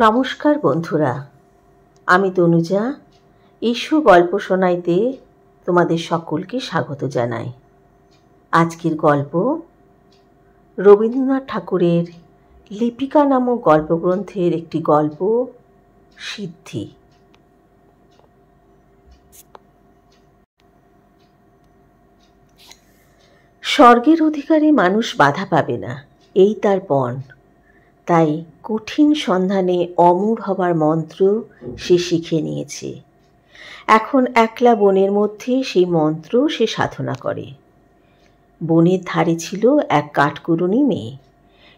নমস্কার বন্ধুরা, আমি তনুজা। ইস্যু গল্প শোনাইতে তোমাদের সকলকে স্বাগত জানাই। আজকের গল্প রবীন্দ্রনাথ ঠাকুরের লিপিকা নামক গল্পগ্রন্থের একটি গল্প, সিদ্ধি। স্বর্গের অধিকারে মানুষ বাধা পাবে না, এই তার পণ। তাই কঠিন সন্ধানে অমূঢ় হবার মন্ত্র সে শিখে নিয়েছে। এখন একলা বনের মধ্যে সেই মন্ত্র সে সাধনা করে। বনের ধারে ছিল এক কাঠকুড়ুনি মেয়ে।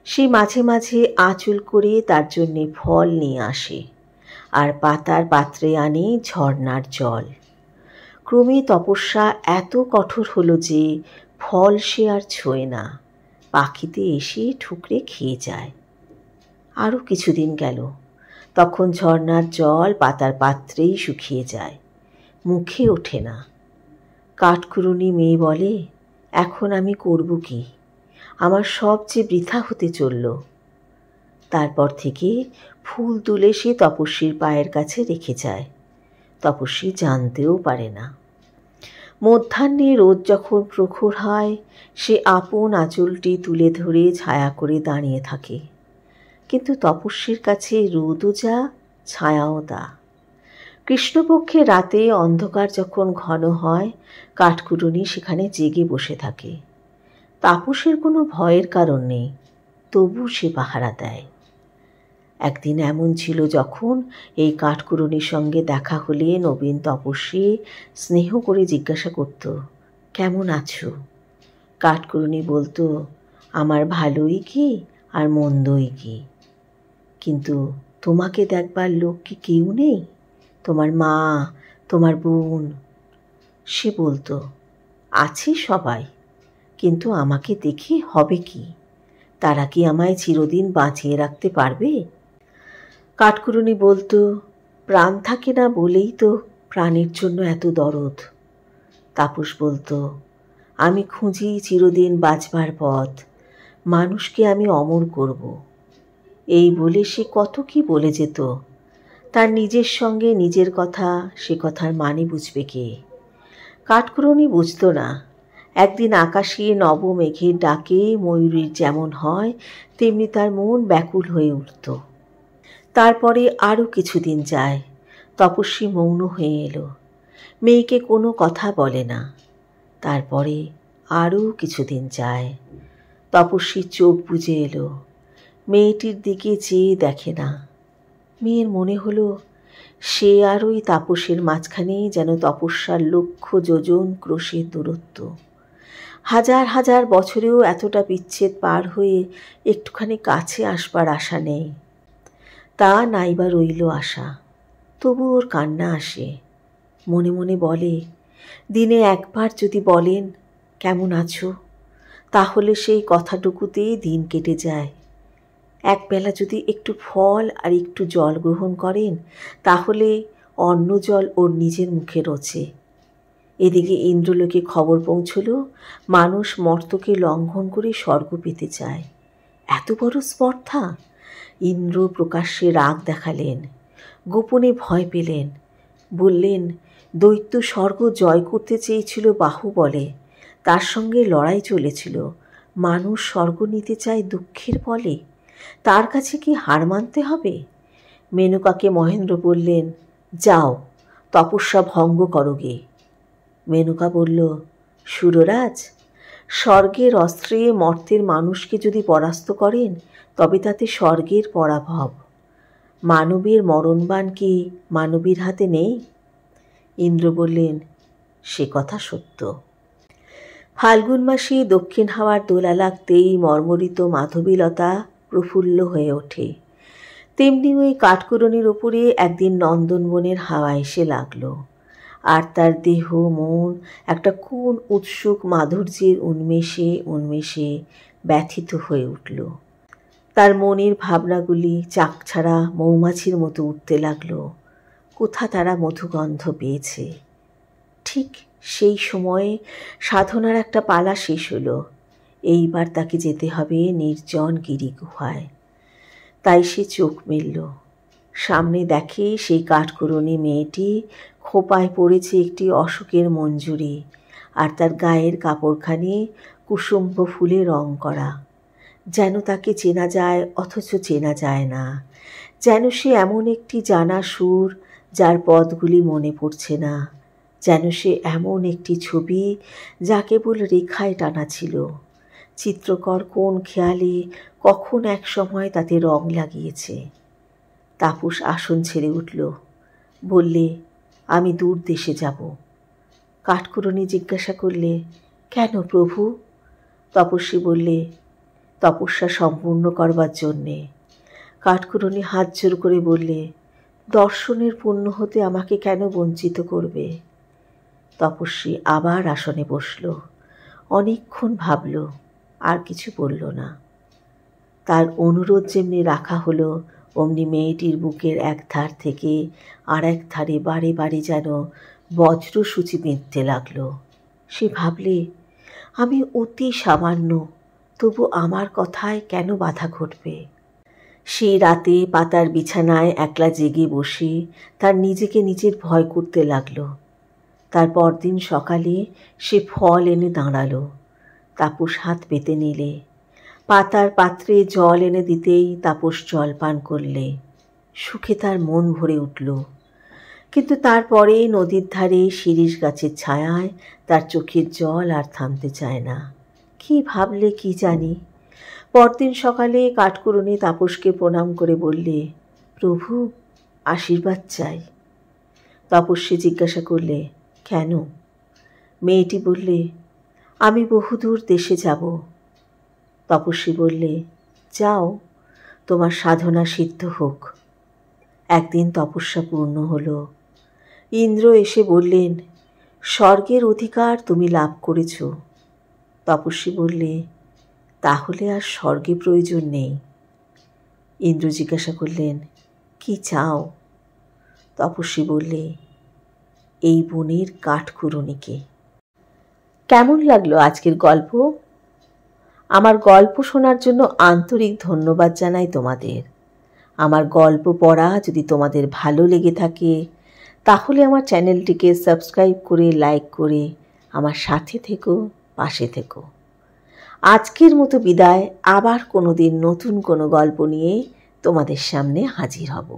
সে মাঝে মাঝে আঁচল করে তার জন্যে ফল নিয়ে আসে, আর পাতার পাত্রে আনে ঝর্ণার জল। ক্রমে তপস্যা এত কঠোর হলো যে ফল সে আর ছোঁয় না, পাখিতে এসে ঠুকরে খেয়ে যায়। আরও কিছুদিন গেল, তখন ঝর্ণার জল পাতার পাত্রেই শুকিয়ে যায়, মুখে ওঠে না। কাঠকুড়ুনি মেয়ে বলে, এখন আমি করব কি? আমার সব যে বৃথা হতে চলল। তারপর থেকে ফুল তুলে সে তপস্বীর পায়ের কাছে রেখে যায়। তপস্বী জানতেও পারে না। মধ্যাহ্নে রোদ যখন প্রখর হয়, সে আপন আঁচলটি তুলে ধরে ছায়া করে দাঁড়িয়ে থাকে। কিন্তু তপস্বীর কাছে রোদও যা, ছায়াও তা। কৃষ্ণপক্ষে রাতে অন্ধকার যখন ঘন হয়, কাঠকুড়ুনি সেখানে জেগে বসে থাকে। তাপসের কোনো ভয়ের কারণ নেই, তবু সে পাহারা দেয়। একদিন এমন ছিল যখন এই কাঠকুড়ুনির সঙ্গে দেখা হলে নবীন তপস্বী স্নেহ করে জিজ্ঞাসা করত, কেমন আছো? কাঠকুড়ুনি বলতো, আমার ভালোই কি আর মন্দই কি। কিন্তু তোমাকে দেখবার লোক কি কেউ নেই? তোমার মা, তোমার বোন? সে বলতো, আছে সবাই, কিন্তু আমাকে দেখে হবে কি? তারা কি আমায় চিরদিন বাঁচিয়ে রাখতে পারবে? কাঠকুড়ুনি বলতো, প্রাণ থাকে না বলেই তো প্রাণের জন্য এত দরদ। তাপস বলতো, আমি খুঁজি চিরদিন বাঁচবার পথ, মানুষকে আমি অমর করব। এই বলে সে কত কি বলে যেত। তার নিজের সঙ্গে নিজের কথা, সে কথার মানে বুঝবে কে? কাঠকুড়ুনি বুঝত না। একদিন আকাশে নব মেঘের ডাকে ময়ূরীর যেমন হয়, তেমনি তার মন ব্যাকুল হয়ে উঠত। তারপরে আরও কিছুদিন যায়। তপস্বী মৌন হয়ে এলো, মেয়েকে কোনো কথা বলে না। তারপরে আরও কিছুদিন যায়। তপস্বীর চোখ বুজে এলো, মেয়েটির দিকে চেয়ে দেখে না। মেয়ের মনে হলো সে আর ওই তাপসের মাঝখানেই যেন তপস্যার লক্ষ যোজন ক্রোশের দূরত্ব। হাজার হাজার বছরেও এতটা বিচ্ছেদ পার হয়ে একটুখানি কাছে আসবার আশা নেই। তা নাইবা রইল আশা। তবু ওর কান্না আসে। মনে মনে বলে, দিনে একবার যদি বলেন কেমন আছো, তাহলে সেই কথাটুকুতেই দিন কেটে যায়। একবেলা যদি একটু ফল আর একটু জল গ্রহণ করেন, তাহলে অন্ন জল ওর নিজের মুখে রোচে। এদিকে ইন্দ্রলোকে খবর পৌঁছল, মানুষ মর্তকে লঙ্ঘন করে স্বর্গ পেতে চায়। এত বড় স্পর্ধা! ইন্দ্র প্রকাশ্যে রাগ দেখালেন, গোপনে ভয় পেলেন। বললেন, দৈত্য স্বর্গ জয় করতে চেয়েছিল বাহুবলে, তার সঙ্গে লড়াই চলেছিল। মানুষ স্বর্গ নিতে চায় দুঃখের বলে, তার কাছে কি হার মানতে হবে? মেনকাকে মহেন্দ্র বললেন, যাও তপস্যা ভঙ্গ করোগে। মেনকা বলল, সুররাজ, স্বর্গের অস্ত্রে মর্তের মানুষকে যদি পরাস্ত করেন, তবে তাতে স্বর্গের পরাভব। মানবের মরণবাণ কি মানবীর হাতে নেই? ইন্দ্র বললেন, সে কথা সত্য। ফাল্গুন মাসে দক্ষিণ হাওয়ার দোলা লাগতেই মর্মরিত মাধবীলতা প্রফুল্ল হয়ে ওঠে। তেমনি ওই কাঠকুড়ুনির ওপরে একদিন নন্দনবনের হাওয়া এসে লাগলো, আর তার দেহ মন একটা কোন উৎসুক মাধুর্যের উন্মেষে উন্মেষে ব্যথিত হয়ে উঠল। তার মনের ভাবনাগুলি চাকছাড়া মৌমাছির মতো উঠতে লাগলো। কোথা তারা মধুগন্ধ পেয়েছে। ঠিক সেই সময়ে সাধনার একটা পালা শেষ হলো। এইবার তাকে যেতে হবে নির্জন গিরি গুহায়। তাই সে চোখ মেলল। সামনে দেখে সেই কাঠকুড়ুনি মেয়েটি খোঁপায় পড়েছে একটি অশোকের মঞ্জুরি, আর তার গায়ের কাপড়খানি কুসুম্ব ফুলে রং করা। যেন তাকে চেনা যায় অথচ চেনা যায় না, যেন সে এমন একটি জানা সুর যার পদগুলি মনে পড়ছে না, যেন সে এমন একটি ছবি যা কেবল রেখায় টানা ছিল। চিত্রকর কোন খেয়ালে কখন এক সময় তাতে রং লাগিয়েছে। তাপস আসন ছেড়ে উঠল, বললে, আমি দূর দেশে যাব। কাঠকুড়ুনি জিজ্ঞাসা করলে, কেন প্রভু? তপস্বী বললে, তপস্যা সম্পূর্ণ করবার জন্যে। কাঠকুড়ুনি হাত জোর করে বললে, দর্শনের পুণ্য হতে আমাকে কেন বঞ্চিত করবে? তপস্বী আবার আসনে বসল, অনেকক্ষণ ভাবল, আর কিছু বলল না। তার অনুরোধ যেমনি রাখা হলো, অমনি মেয়েটির বুকের এক ধার থেকে আর এক ধারে বারে বারে যেন বজ্রসূচি বিঁধতে লাগল। সে ভাবলে, আমি অতি সামান্য, তবু আমার কথায় কেন বাধা ঘটবে? সেই রাতে পাতার বিছানায় একলা জেগে বসে তার নিজেকে নিজের ভয় করতে লাগল। তার পরদিন সকালে সে ফল এনে দাঁড়ালো। তাপস হাত পেতে নিলে, পাতার পাত্রে জল এনে দিতেই তাপস জল পান করলে। সুখে তার মন ভরে উঠল। কিন্তু তারপরে নদীর ধারে শিরীষ গাছের ছায়ায় তার চোখের জল আর থামতে চায় না। কি ভাবলে কি জানি। পরদিন সকালে কাঠকুড়ুনি তাপসকে প্রণাম করে বললে, প্রভু, আশীর্বাদ চাই। তপস্বী জিজ্ঞাসা করলে, কেন? মেয়েটি বললে, আমি বহুদূর দেশে যাব। তপস্বী বললে, যাও, তোমার সাধনা সিদ্ধ হোক। একদিন তপস্যা পূর্ণ হল। ইন্দ্র এসে বললেন, স্বর্গের অধিকার তুমি লাভ করেছ। তপস্বী বললে, তাহলে আর স্বর্গে প্রয়োজন নেই। ইন্দ্র জিজ্ঞাসা করলেন, কি চাও? তপস্বী বললে, এই বনের কাঠকুড়ুনিকে। কেমন লাগলো আজকের গল্প? আমার গল্প শোনার জন্য আন্তরিক ধন্যবাদ জানাই তোমাদের। আমার গল্প পড়া যদি তোমাদের ভালো লেগে থাকে তাহলে আমার চ্যানেলটিকে সাবস্ক্রাইব করে লাইক করে আমার সাথে থেকো, পাশে থেকো। আজকের মতো বিদায়। আবার কোনো দিন নতুন কোনো গল্প নিয়ে তোমাদের সামনে হাজির হব।